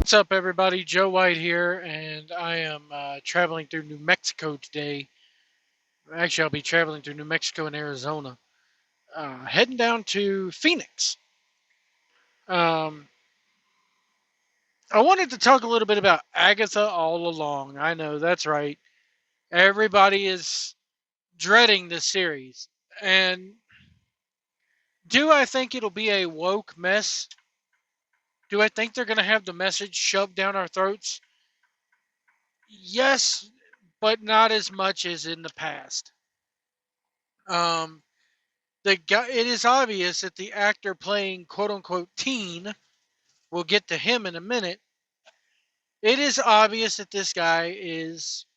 What's up, everybody? Joe White here, and I am traveling through New Mexico today. Actually, I'll be traveling through New Mexico and Arizona, heading down to Phoenix. Um, I wanted to talk a little bit about Agatha all along. I know that's right. Everybody is dreading this series. And do I think it'll be a woke mess? Do I think they're going to have the message shoved down our throats? Yes, but not as much as in the past. Um, the guy, it is obvious that the actor playing quote unquote teen, we'll get to him in a minute. It is obvious that this guy is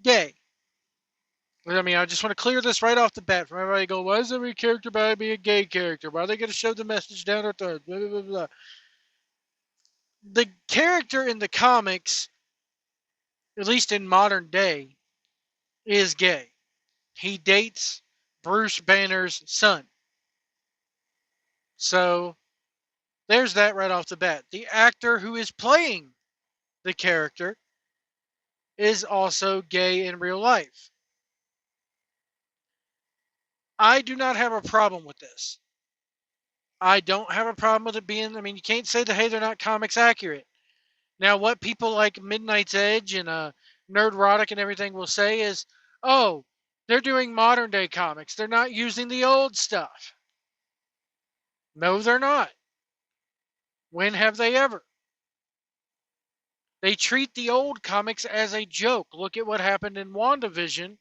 gay. I mean, I just want to clear this right off the bat from everybody go, why is every character about to be a gay character? Why are they going to shove the message down our throat? Blah, blah, blah, blah. The character in the comics, at least in modern day, is gay. He dates Bruce Banner's son. So there's that right off the bat. The actor who is playing the character is also gay in real life. I do not have a problem with this. I don't have a problem with it being, I mean, you can't say that, hey, they're not comics accurate. Now, what people like Midnight's Edge and Nerdrotic and everything will say is, oh, they're doing modern day comics. They're not using the old stuff. No, they're not. When have they ever? They treat the old comics as a joke. Look at what happened in WandaVision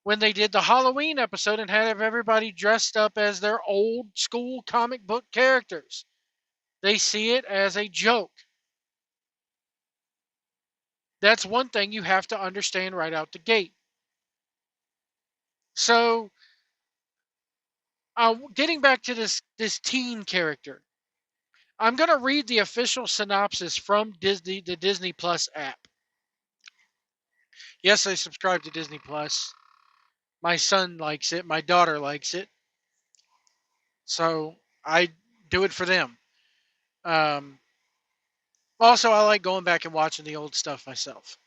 when they did the Halloween episode and had everybody dressed up as their old school comic book characters. They see it as a joke. That's one thing you have to understand right out the gate. So, getting back to this teen character, I'm going to read the official synopsis from Disney, the Disney Plus app. Yes, I subscribe to Disney Plus. My son likes it. My daughter likes it. So I do it for them. Um, Also, I like going back and watching the old stuff myself.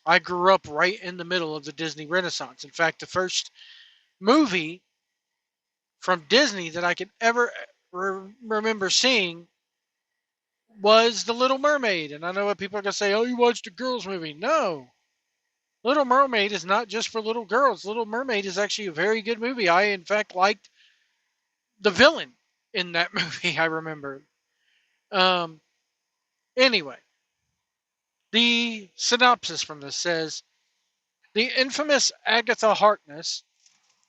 I grew up right in the middle of the Disney Renaissance. In fact, the first movie from Disney that I could ever remember seeing was The Little Mermaid. And I know what people are going to say, oh, you watched a girls' movie. No. Little Mermaid is not just for little girls. Little Mermaid is actually a very good movie. I, in fact, liked the villain in that movie, I remember. Um, anyway, the synopsis from this says the infamous Agatha Harkness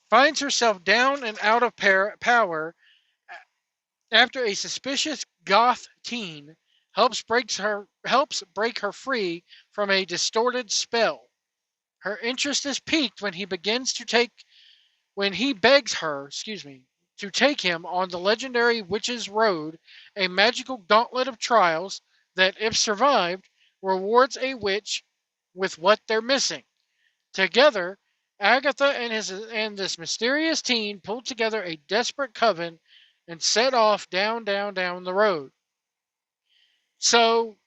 finds herself down and out of power after a suspicious goth teen helps break her free from a distorted spell. Her interest is piqued when he begs her, to take him on the legendary Witch's Road, a magical gauntlet of trials that, if survived, rewards a witch with what they're missing. Together, Agatha and this mysterious teen pull together a desperate coven and set off down the road. So,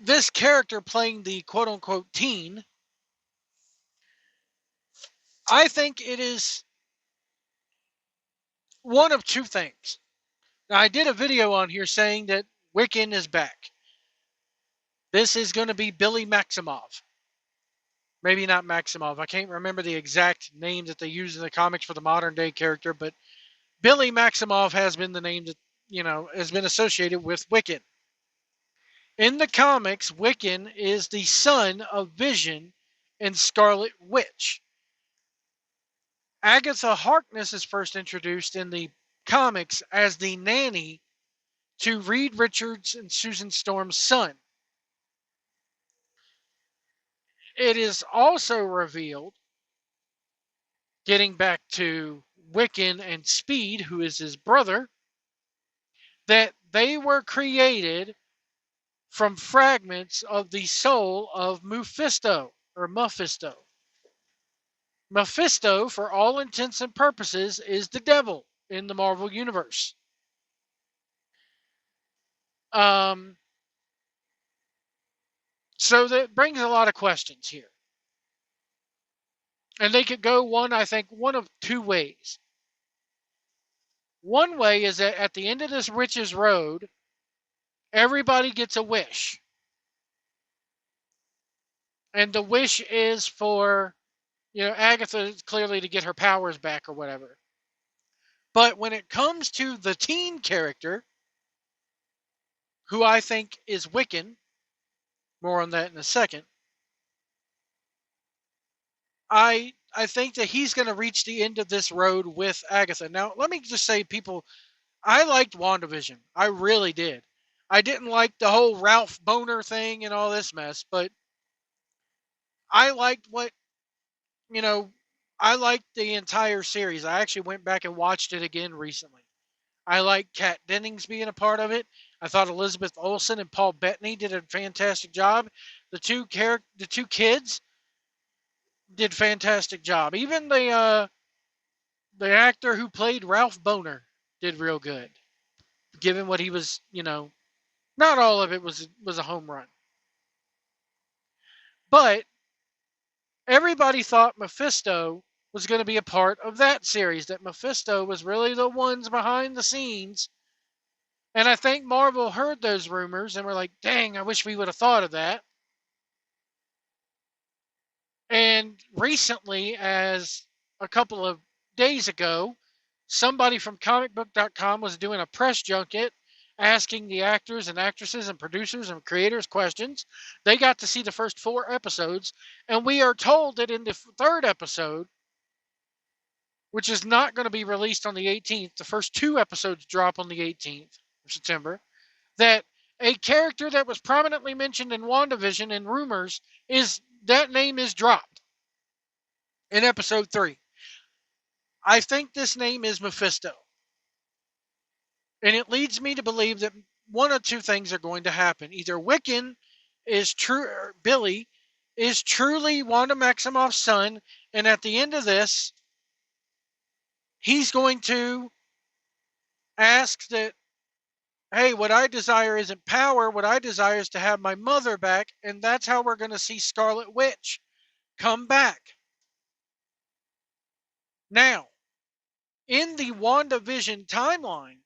this character playing the quote unquote teen, I think it is one of two things. Now, I did a video on here saying that Wiccan is back. This is going to be Billy Maximoff. Maybe not Maximoff. I can't remember the exact name that they use in the comics for the modern day character, but Billy Maximoff has been the name that, has been associated with Wiccan. In the comics, Wiccan is the son of Vision and Scarlet Witch. Agatha Harkness is first introduced in the comics as the nanny to Reed Richards and Susan Storm's son. It is also revealed, getting back to Wiccan and Speed, who is his brother, that they were created from fragments of the soul of Mephisto, or Mephisto. Mephisto, for all intents and purposes, is the devil in the Marvel Universe. Um, So that brings a lot of questions here. And they could go one of two ways. One way is that at the end of this witch's road, everybody gets a wish. And the wish is for, Agatha clearly to get her powers back or whatever. But when it comes to the teen character, who I think is Wiccan, more on that in a second, I think that he's going to reach the end of this road with Agatha. Now, let me just say, people, I liked WandaVision. I really did. I didn't like the whole Ralph Boner thing and all this mess, but I liked you know, I liked the entire series. I actually went back and watched it again recently. I like Kat Dennings being a part of it. I thought Elizabeth Olsen and Paul Bettany did a fantastic job. The two kids did fantastic job. Even the actor who played Ralph Boner did real good, given what he was. Not all of it was a home run, but everybody thought Mephisto was going to be a part of that series. That Mephisto was really the ones behind the scenes. And I think Marvel heard those rumors and were like, dang, I wish we would have thought of that. And recently, as a couple of days ago, somebody from comicbook.com was doing a press junket asking the actors and actresses and producers and creators questions. They got to see the first 4 episodes, and we are told that in the third episode, which is not going to be released on the 18th, the first 2 episodes drop on the 18th of September, that a character that was prominently mentioned in WandaVision and rumors is that name is dropped in episode 3. I think this name is Mephisto. And it leads me to believe that one of two things are going to happen. Either Wiccan is true, or Billy is truly Wanda Maximoff's son, and at the end of this, he's going to ask that, hey, what I desire isn't power. What I desire is to have my mother back, and that's how we're going to see Scarlet Witch come back. Now, in the WandaVision timeline,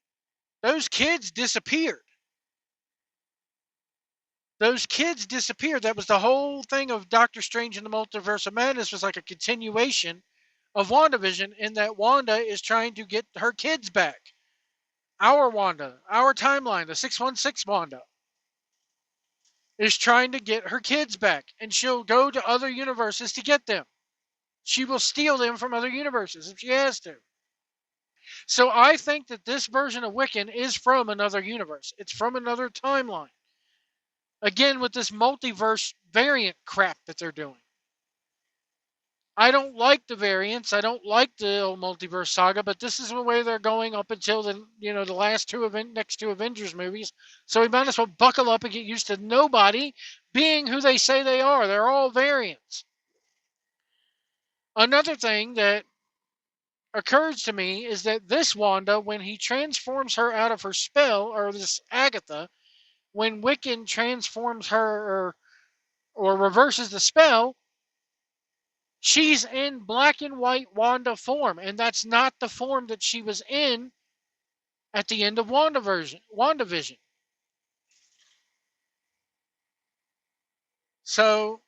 those kids disappeared. Those kids disappeared. That was the whole thing of Doctor Strange and the Multiverse of Madness, was like a continuation of WandaVision, in that Wanda is trying to get her kids back. Our Wanda, our timeline, the 616 Wanda, is trying to get her kids back, and she'll go to other universes to get them. She will steal them from other universes if she has to. So I think that this version of Wiccan is from another universe. It's from another timeline. Again, with this multiverse variant crap that they're doing. I don't like the variants. I don't like the old multiverse saga, but this is the way they're going up until the last next 2 Avengers movies. So we might as well buckle up and get used to nobody being who they say they are. They're all variants. Another thing that occurs to me is that this Wanda, when he transforms her out of her spell, or this Agatha, when Wiccan transforms her or reverses the spell, she's in black and white Wanda form, and that's not the form that she was in at the end of WandaVision. So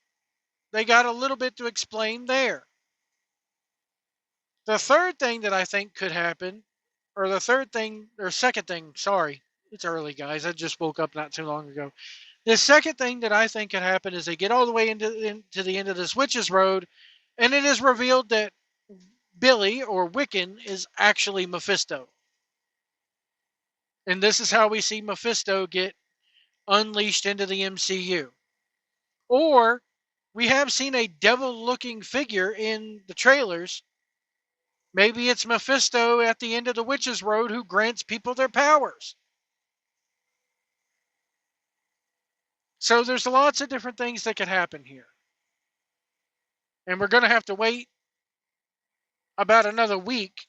they got a little bit to explain there. The third thing that I think could happen, second thing, sorry, it's early, guys. I just woke up not too long ago. The second thing that I think could happen is they get all the way into the end of this Witch's Road, and it is revealed that Billy, or Wiccan, is actually Mephisto. And this is how we see Mephisto get unleashed into the MCU. Or we have seen a devil-looking figure in the trailers. Maybe it's Mephisto at the end of the Witch's Road who grants people their powers. So there's lots of different things that could happen here. And we're going to have to wait about another week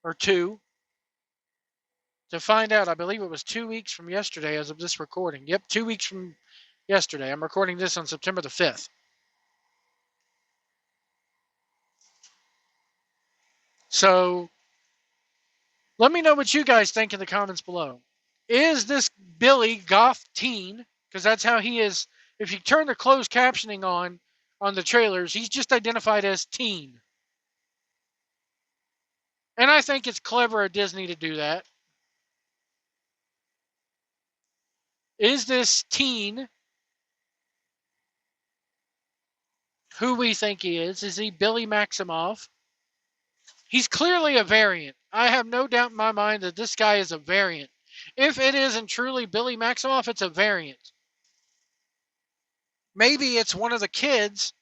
or two to find out. I believe it was 2 weeks from yesterday as of this recording. Yep, 2 weeks from yesterday. I'm recording this on September the 5th. So let me know what you guys think in the comments below. Is this Billy goth teen? Because that's how he is. If you turn the closed captioning on the trailers, he's just identified as teen. And I think it's clever of Disney to do that. Is this teen who we think he is? Is he Billy Maximoff? He's clearly a variant. I have no doubt in my mind that this guy is a variant. If it isn't truly Billy Maximoff, it's a variant. Maybe it's one of the kids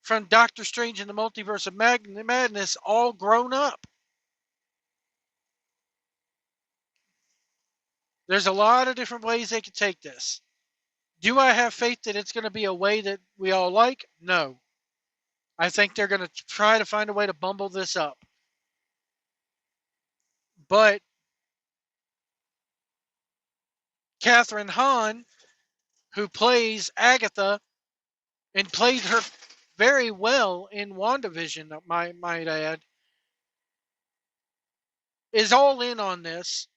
from Doctor Strange in the Multiverse of Madness all grown up. There's a lot of different ways they could take this. Do I have faith that it's going to be a way that we all like? No. I think they're going to try to find a way to bumble this up. But Catherine Hahn, who plays Agatha and played her very well in WandaVision, might add, is all in on this.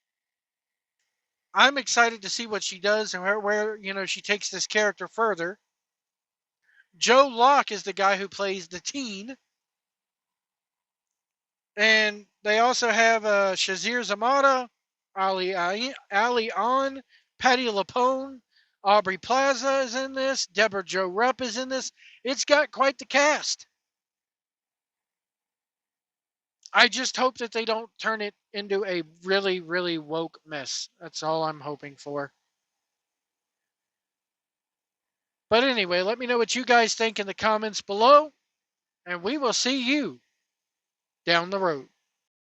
I'm excited to see what she does and where she takes this character further. Joe Locke is the guy who plays the teen. And they also have Shazir Zamata, Ali On, Patty Lapone, Aubrey Plaza is in this, Deborah Jo Rupp is in this. It's got quite the cast. I just hope that they don't turn it into a really, really woke mess. That's all I'm hoping for. But anyway, let me know what you guys think in the comments below, and we will see you down the road.